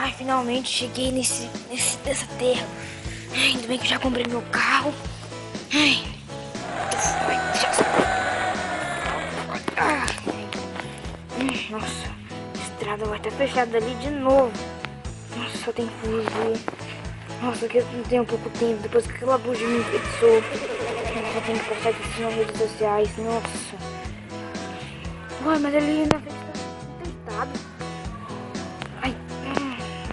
Ai, finalmente cheguei nessa terra. Ai, ainda bem que eu já comprei meu carro. Ai, nossa, a estrada vai estar fechada ali de novo. Nossa, só tem que fugir. Nossa, que eu não tenho pouco tempo depois que aquela bucha me enfeitiçou. Nossa, eu tenho que postar isso nas redes sociais. Nossa. Ué, mas ali na frente tá deitado. Ai,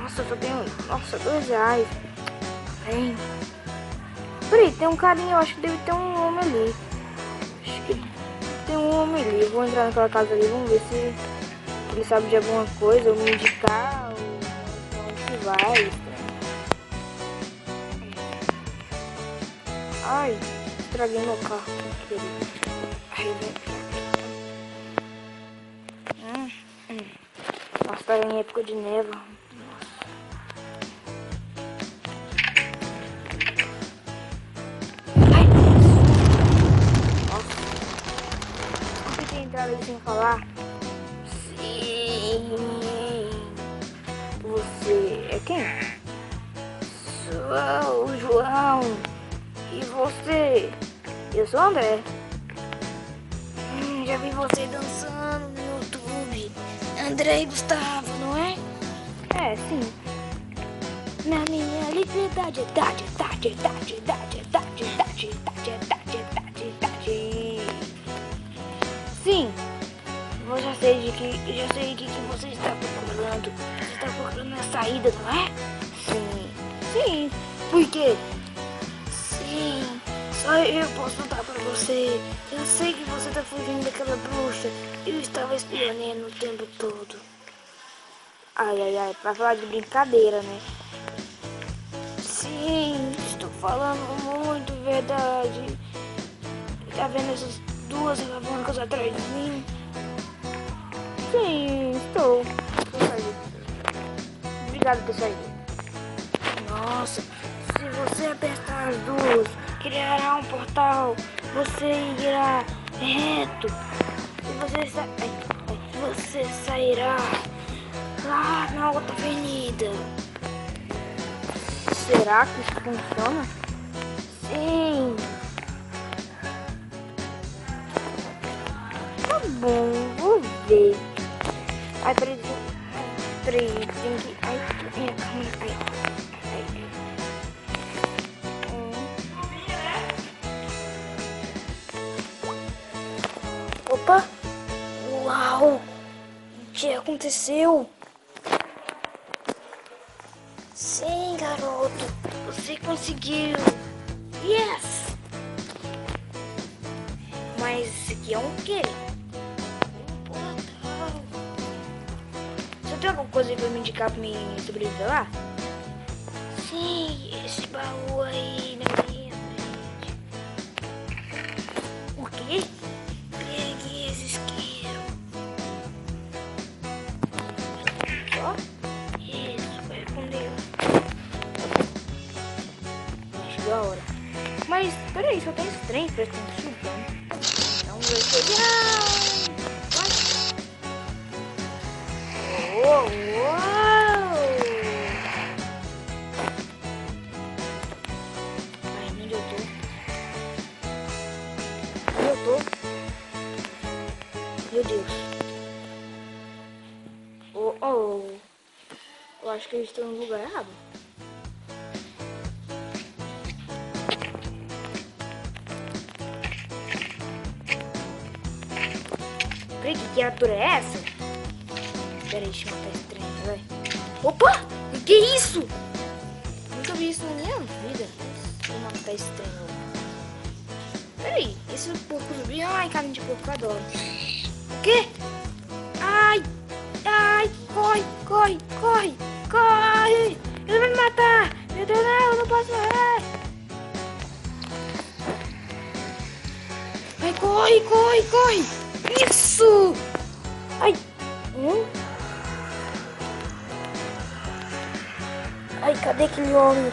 nossa, eu só tenho. Nossa, R$2. Vem. Peraí, tem um carinha, eu acho que deve ter um homem ali. Acho que tem um homem ali. Eu vou entrar naquela casa ali, vamos ver se ele sabe de alguma coisa, ou me indicar, ou onde que vai. Ai, estraguei meu carro, querido. Ai, vem. Nossa, tá em época de neve. Ai, nossa. Por que entraram ali sem falar? Sim. Você é quem? Sou o João. E você? Eu sou o André. Já vi você dançando no YouTube. André e Gustavo, não é? É, sim. Na minha liberdade, idade. Sim. Eu já sei de que você está procurando. Você está procurando a saída, não é? Sim. Sim. Por quê? Sim. Só eu posso dar pra você. Eu sei que você tá fugindo daquela bruxa. Eu estava espionando o tempo todo. Ai, pra falar de brincadeira, né? Sim, estou falando muito verdade. Tá vendo essas duas alavancas atrás de mim? Sim, estou. Obrigado por ter saído. Nossa, se você apertar as duas, criará um portal. Você irá reto. E você sairá lá na outra avenida. Será que isso funciona? Sim. Tá bom, vou ver. Ai, peraí, tem que... Ai, minha câmera, ai. Opa! Uau! O que aconteceu? Sim, garoto! Você conseguiu! Yes! Mas isso aqui é um quê? Um portal! Você tem alguma coisa aí pra me indicar pra me sobreviver lá? Sim, esse baú aí na minha frente. O quê? Pegue esse isqueiro. Só? Isso, vai com Deus. Chegou a hora. Mas, peraí, só tem esse trem pra estar chegando. Então, vai ser... Uou! Ai, onde eu tô? Onde eu tô? Meu Deus. Eu acho que eu estou no lugar errado. Peraí, que criatura é essa? Peraí, deixa eu matar esse trem, vai. Opa! Que é isso? Nunca vi isso na minha vida. Vou matar esse trem. Peraí, esse porco subiu. Ai, carne de porco, eu adoro. O quê? Ai! Corre! Ele vai me matar! Meu Deus, não, eu não posso morrer! Vai, corre! Isso! Ai! Ai, cadê aquele homem?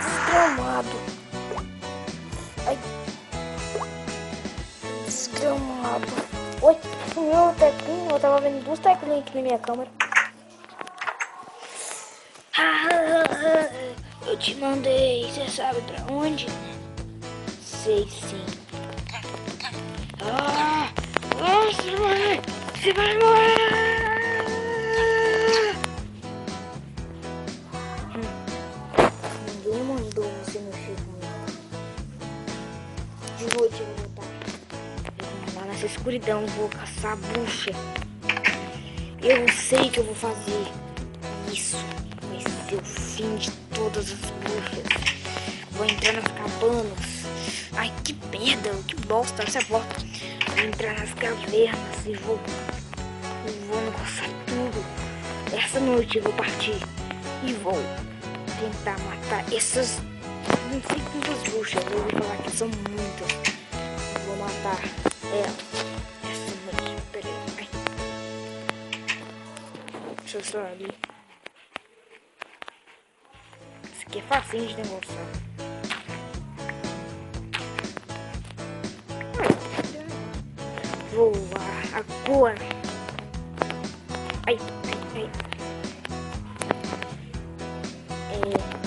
Desgramado! Ai! Desgramado! Oi, sumiu o tequinho. Eu tava vendo duas tequinhas aqui na minha câmera. Eu te mandei, você sabe pra onde? Sei sim. Ah! Você vai morrer! Ninguém mandou você mexer comigo. De noite eu vou voltar. Eu vou lá nessa escuridão, vou caçar a bruxa. Eu sei que eu vou fazer isso. Vai ser o fim de todas as bruxas. Vou entrar nas cabanas. Ai, que merda, que bosta essa porta. Vou entrar nas cavernas e vou negociar tudo. Essa noite eu vou partir e vou tentar matar essas, não sei quantas bruxas. Eu vou falar que são muitas. Eu vou matar ela essa noite. Peraí. Ai. Deixa eu só ali. Isso aqui é facinho de negociar. Voar agora. Ai, ai, ai.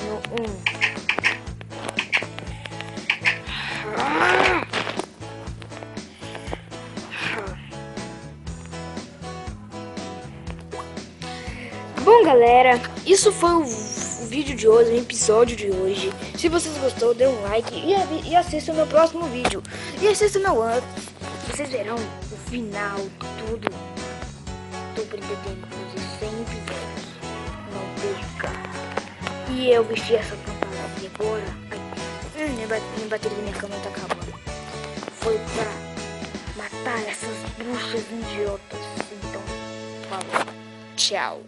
No 1. Bom, galera, isso foi o vídeo de hoje, o episódio de hoje. Se vocês gostou, dê um like e assista o meu próximo vídeo. E assista o meu antes. Vocês verão o final, tudo. Tô pretendendo fazer 100 episódios. Não perca. E eu vesti essa fantasia agora. Ai, minha bateria da minha câmera tá acabando. Foi pra matar essas bruxas idiotas. Então, falou. Tchau.